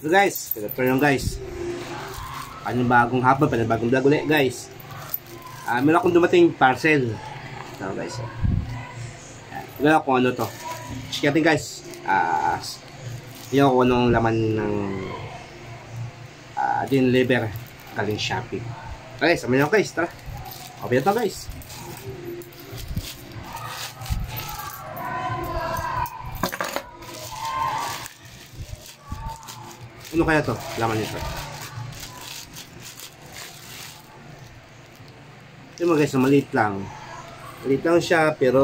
So guys, pinatuloy guys. Panibagong hapon, panibagong vlog ulit guys. Meron akong dumating parcel. So guys. Tignan ako kung ano to. Check natin guys. Tignan ko anong laman ng deliver galing Shopee. Okay, sama niyo guys. Tara. Open na to guys. Ano kaya to? Laman nito. Ito mo guys, maliit lang. Maliit lang siya, pero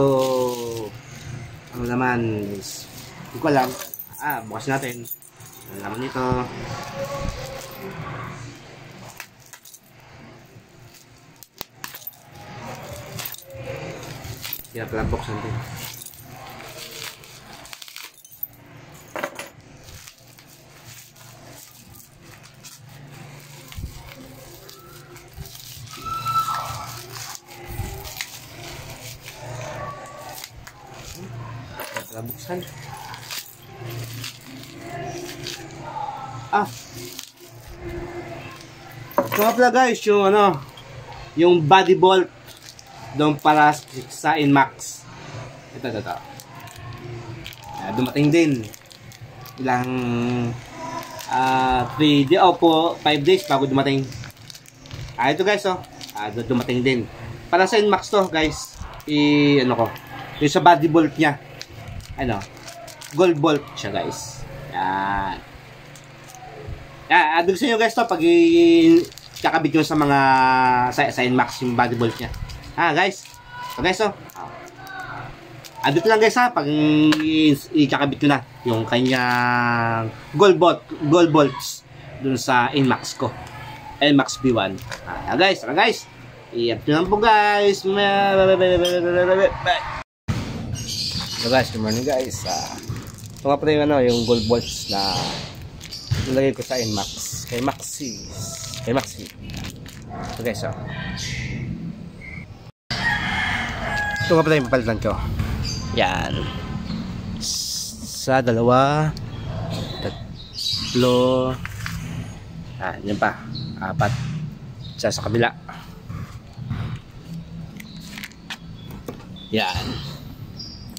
ang laman is hindi ko alam. Bukas natin. Ang laman nito. Kaya pala box natin. Buksan. Ito nga pala guys, yung body bolt doon para sa Inmax. Ito. Dumating din. Ilang 3 days po 5 days bago dumating. Ito guys, dumating din. Para sa Inmax to guys. Yung sa body bolt niya. Gold bolt siya guys. Yan. Advise nyo guys to pag kakabit nyo sa mga sa Inmax yung body bolt niya. Guys. So guys advise lang guys pag ikakabit nyo na yung kanyang gold bolts dun sa Inmax ko. Inmax B1. Guys. I-up nyo lang po guys. Bye. So guys, good morning guys. Ito nga pala yung gold bolts na nilagay ko sa Inmax. Kay Maxi. So guys, ito nga pala yung papalitan ko. Yan. Sa 2, 3. Yan pa. 4. Sa kabila. Yan.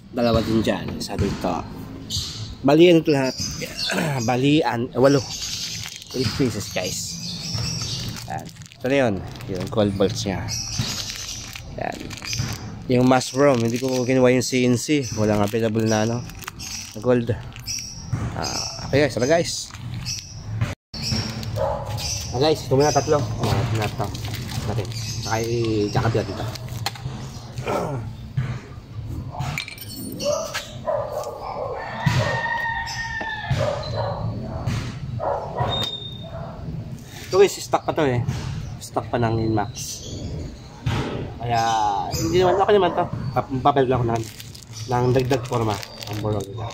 2 din dyan. Isa dito. Bali ito lahat. Bali 8 pieces guys. Yan. Ito na yun. Yung gold bolts nya. Yan. Yung mushroom. Hindi ko ginawa yung CNC. Walang available na gold. Okay guys. Tara guys. Guys. Ito muna 3. Natin. Saka i-jacket dito. Ito guys, stock pa to stock pa ng Inmax. Kaya hindi naman, okay naman to. Papel lang ako ng dagdag forma ang borog nila.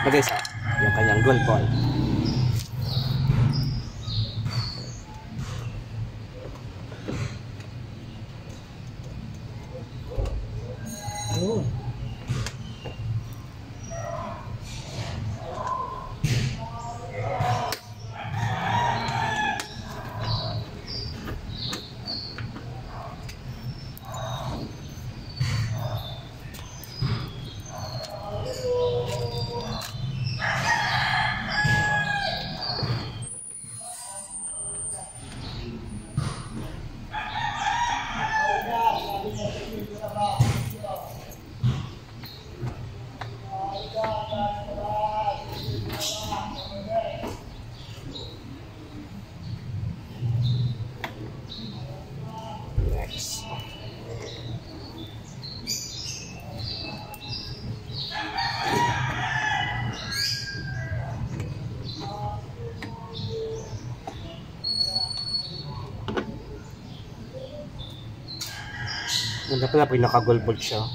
Okay, yung kanyang gold ball. Ganda pala pag naka-gold bolt siya.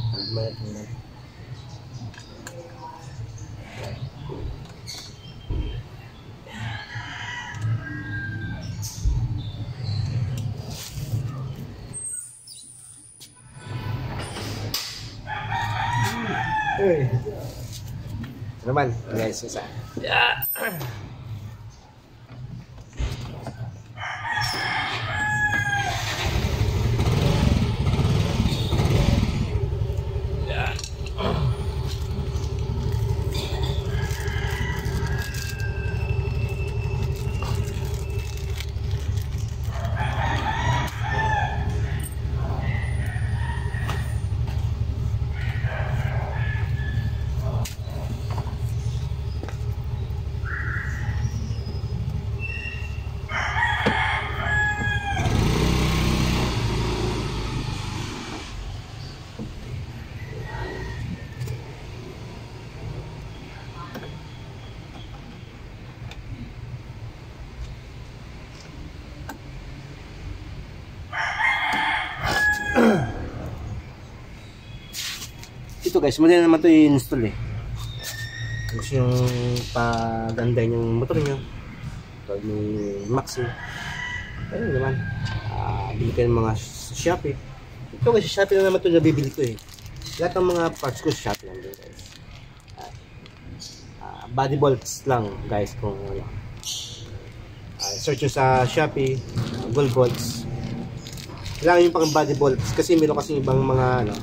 Ito naman, guys, isa. Yeah. Ito guys, madali naman ito i-install eh. Gusto yung pagandahin yung motor nyo. Ito yung Maxi. Ayun naman. Bili kayo ng mga sa Shopee. Ito guys, sa Shopee na naman ito nabibili ko eh. Lahat ng mga parts ko sa Shopee lang din guys. Body bolts lang guys kung ano. Search nyo sa Shopee, gold bolts. Kailangan yung pang body bolts kasi meron kasi ibang mga ano,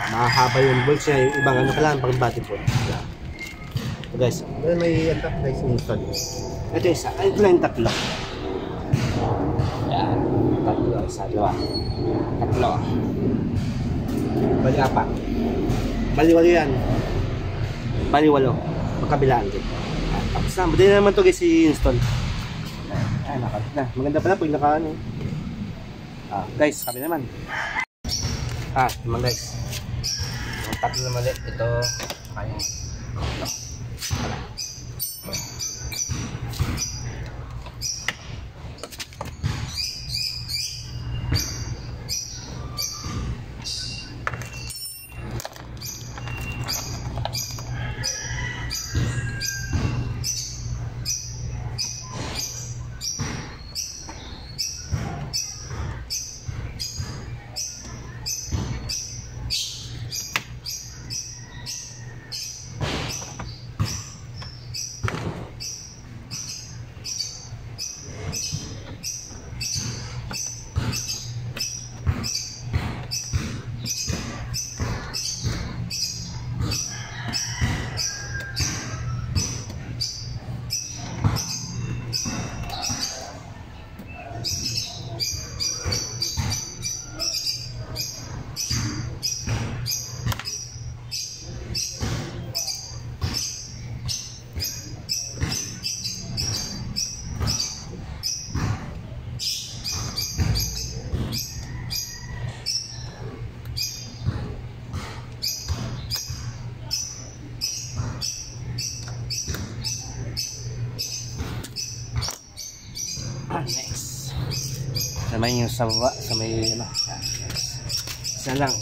mahaba yung bolts niya, yung ibang ano, kailangan pang body bolts. So guys, may atap guys install. Ito isa, ito lang yung tatlo. Yan, tatlo, isa, dalawa. Tatlo. Bali apat. Baliwalo yan. Baliwalo. Magkabilaan din. Tapos na, madali naman ito guys i-install. Nakabit na. Maganda pala pag naka ano. Guys, sabi naman. Naman guys. Yung tatlo na mali. Ito. Kaya. Ito. Next. Naman yung sa baba, sa may ano. Isa lang.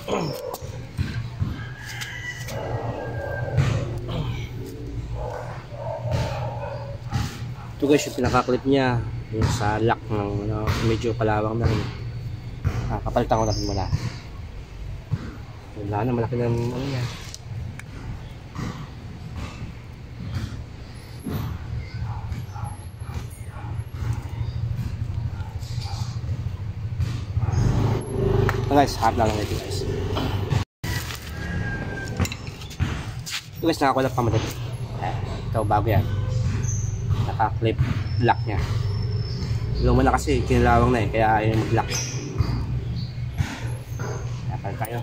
Ito guys yung pinaka-clip niya, yung sa lock ng medyo palawang na rin. Kapalitan ko na rin muna. Wala na, malaki na ano niya. Guys, harap na lang ito guys. Ito guys, nakakulap pa madali. Ito bago yan. Naka-clip lock nya. Luma na kasi, kinalawang na kaya ayaw mag-lock. Kaya tayo.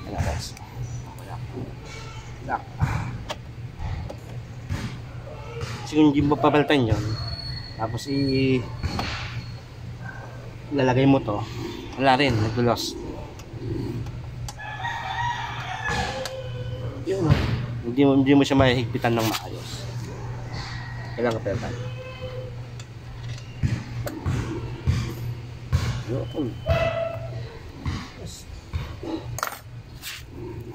Ayan guys. Lock. Kasi kung hindi mo papalitan yun, tapos lalagay mo to, wala rin, naglulos. Yun, hindi mo siya mahihigpitan ng maayos. Kailangan kapalitan. Yun.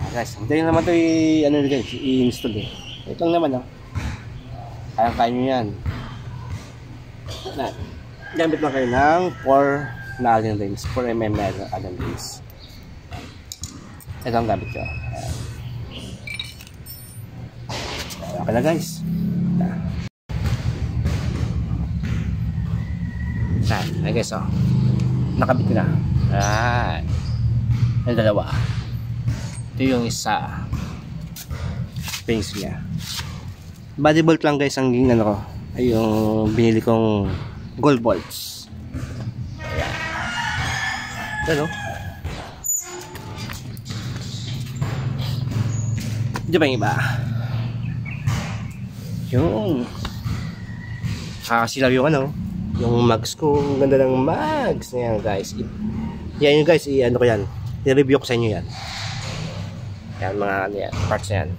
Guys, hindi naman ito i-install eh. Ito lang naman kaya nyo yan. Gamit lang kayo ng 4 na Allen rings, 4mm na Allen rings. Ito ang gamit ko. Okay na guys. Ay guys, nakabit ko na. Ayan. Yung dalawa. Ito yung isa. Springs niya. Body bolt lang guys ang ano ko. Ay yung binili kong gold bolts. Ayan. Ito Di ba yung iba? Yung kakasilaw yung yung mags ko. Ang ganda ng mags. Ayan guys. Yan yung guys, ano ko yan. I-review ko sa inyo yan. Yan mga parts na yan.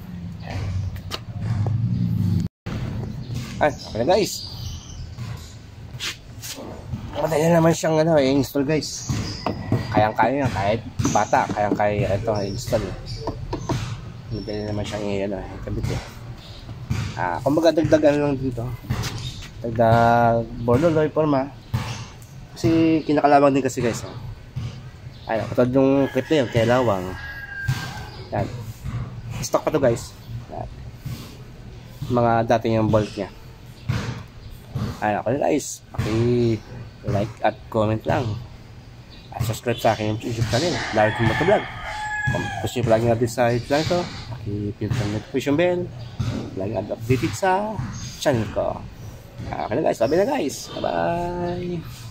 Ay, okay na guys. Madali na naman siyang i-install guys. Kayang-kaya yan. Kahit bata, kayang-kaya ito i-install. Madali naman siyang i-kabit eh. Kumbaga dagdagan lang dito. Dagdag border forma. Kasi kinakalawang din kasi guys. Ayun, katulad yung clip na yun, kaya lawang. Yan. Stock pa to guys. Yan. Mga dati yung bolt nya. Ayun, okay guys. Like at comment lang. Subscribe sa akin yung YouTube channel. Larry Kumoto Vlog. Kung gusto nyo palagi natin sa YouTube channel ko, paki-pin ang notification bell. Palagi updated sa channel ko. Okay na guys. Sabi na guys. Bye bye.